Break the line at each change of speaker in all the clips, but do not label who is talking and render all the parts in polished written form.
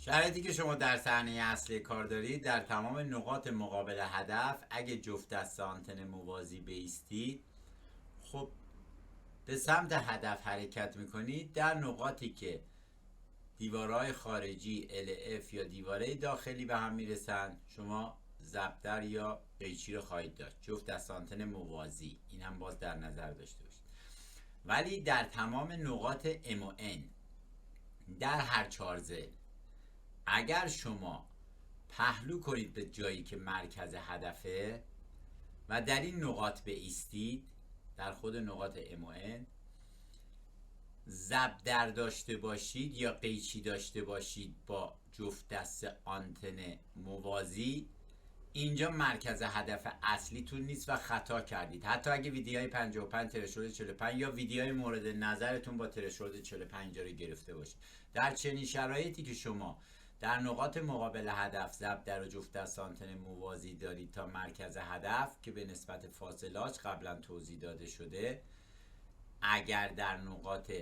شرایطی که شما در صحنه اصلی کار دارید، در تمام نقاط مقابل هدف اگه جفت دست آنتن موازی بایستید، خب به سمت هدف حرکت میکنید. در نقاطی که دیوارهای خارجی LF یا دیواره داخلی به هم میرسن، شما ضربدر یا قیچی رو خواهید داشت، جفت دست آنتن موازی. این هم باز در نظر داشته باشید. ولی در تمام نقاط M و N در هر چارزل، اگر شما پهلو کنید به جایی که مرکز هدفه و در این نقاط بایستید، در خود نقاط M و N ضربدر داشته باشید یا قیچی داشته باشید با جفت دست آنتن موازی، اینجا مرکز هدف اصلیتون نیست و خطا کردید. حتی اگه ویدیوهای 55 ترشورد 45 یا ویدیوهای مورد نظرتون با ترشورد 45 رو گرفته باشید، در چنین شرایطی که شما در نقاط مقابل هدف ضربدر و جفت دست آنتن موازی دارید تا مرکز هدف که به نسبت فاصلاش قبلا توضیح داده شده، اگر در نقاط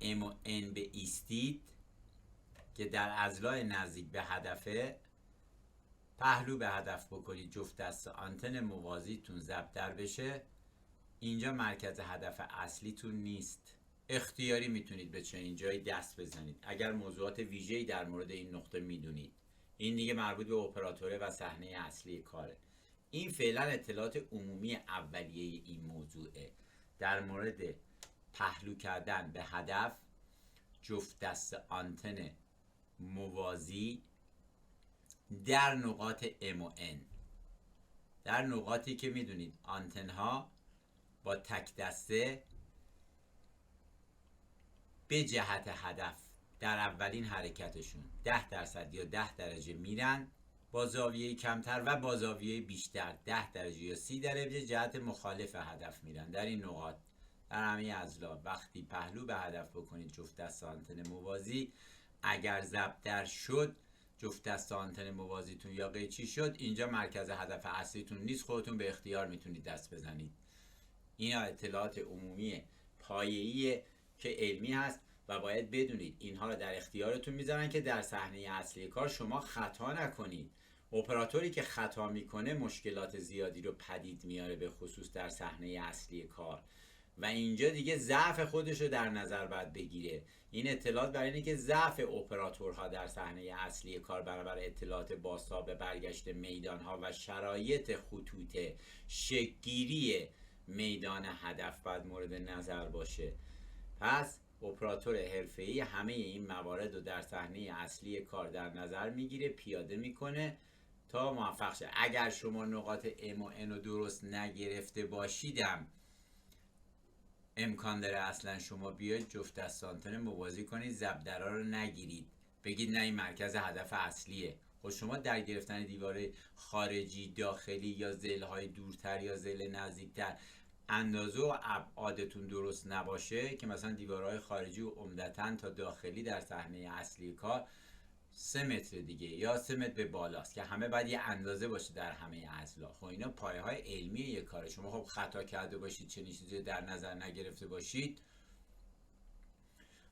M و N بایستید که در اضلاع نزدیک به هدفه، پهلو به هدف بکنید، جفت دست آنتن موازیتون ضربدر بشه، اینجا مرکز هدف اصلیتون نیست. اختیاری میتونید به چنین جایی دست بزنید اگر موضوعات ویژه‌ای در مورد این نقطه میدونید. این دیگه مربوط به اپراتوره و صحنه اصلی کاره. این فعلا اطلاعات عمومی اولیه این موضوعه در مورد پهلو کردن به هدف، جفت دست آنتن موازی در نقاط M و N، در نقاطی که میدونید آنتن ها با تک دسته به جهت هدف در اولین حرکتشون 10% یا 10 درجه میرن با زاویه کمتر و با زاویه بیشتر 10 درجه یا 30 درجه جهت مخالف هدف میرن. در این نقاط در همه اضلاع وقتی پهلو به هدف بکنید جفت دست آنتن موازی، اگر ضربدر شد، جفت دست آنتن موازیتون یا قیچی شد، اینجا مرکز هدف اصلیتون نیست، خودتون به اختیار میتونید دست بزنید. اینا اطلاعات عمومی پایه‌ای که علمی هست و باید بدونید اینها رو در اختیارتون میذارن که در صحنه اصلی کار شما خطا نکنید. اپراتوری که خطا میکنه مشکلات زیادی رو پدید میاره، به خصوص در صحنه اصلی کار، و اینجا دیگه ضعف خودش رو در نظر باید بگیره. این اطلاعات برای اینه که ضعف اپراتورها در صحنه اصلی کار برابر اطلاعات بازتاب برگشت میدانها و شرایط خطوط شکل‌گیری میدان هدف باید مورد نظر باشه. پس اپراتور حرفه‌ای همه این موارد رو در صحنه اصلی کار در نظر میگیره، پیاده میکنه تا موفق شه. اگر شما نقاط M و N رو درست نگرفته باشیدم، امکان داره اصلا شما بیاید جفت دست آنتن موازی کنید، ضربدرها رو نگیرید، بگید نه این مرکز هدف اصلیه. خب شما در گرفتن دیواره خارجی، داخلی یا ضلع‌های دورتر یا ضلع نزدیکتر اندازه و ابعادتون درست نباشه، که مثلا دیوارهای خارجی و عمدتاً تا داخلی در صحنه اصلی کار 3 متر دیگه یا 3 متر به بالاست که همه باید یه اندازه باشه در همه اضلاع. خب اینا پایه های علمی یه کاره. شما خب خطا کرده باشید، چنین چیزی در نظر نگرفته باشید،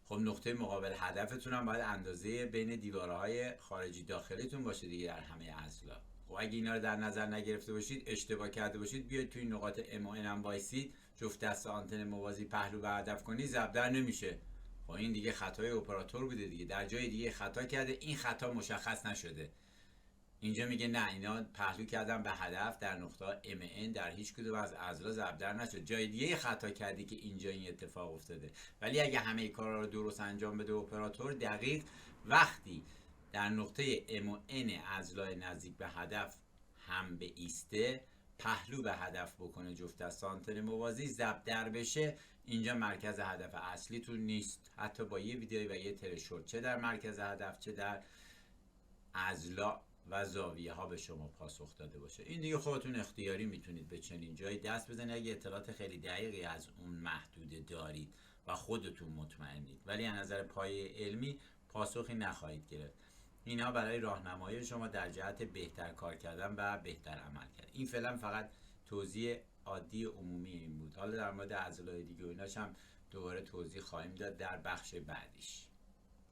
خب نقطه مقابل هدفتون هم باید اندازه بین دیوارهای خارجی داخلیتون باشه دیگه در همه اضلاع. خب اگه اینا رو در نظر نگرفته باشید، اشتباه کرده باشید، بیاید توی نقاط M و N هم وایسید، جفت دست آنتن موازی پهلو به هدف کنید، ضربدر نمیشه. خب این دیگه خطای اپراتور بوده دیگه، در جای دیگه خطا کرده، این خطا مشخص نشده. اینجا میگه نه، اینا پهلو کردن به هدف در نقطه M N، در هیچ کدوم از اضلاع ضربدر نشد، جای دیگه خطا کردی که اینجا این اتفاق افتاده. ولی اگه همه کارا رو درست انجام بده اپراتور دقیق، وقتی در نقطه M و N اضلاع نزدیک به هدف هم به ایسته، پهلو به هدف بکنه، جفت دست آنتن موازی ضربدر بشه، اینجا مرکز هدف اصلیتون نیست. حتی با یه ویدیوی و یه ترشورد، چه در مرکز هدف چه در اضلاع و زاویه ها به شما پاسخ داده باشه. این دیگه خودتون اختیاری میتونید به چنین جایی دست بزنید اگه اطلاعات خیلی دقیقی از اون محدوده دارید و خودتون مطمئنید، ولی از نظر پایه علمی پاسخی نخواهید گرفت. اینا برای راهنمایی شما در جهت بهتر کار کردن و بهتر عمل کردن. این فعلا فقط توضیح عادی عمومی این بود. حالا در مورد اضلاع دیگه و ایناش هم دوباره توضیح خواهیم داد در بخش بعدیش.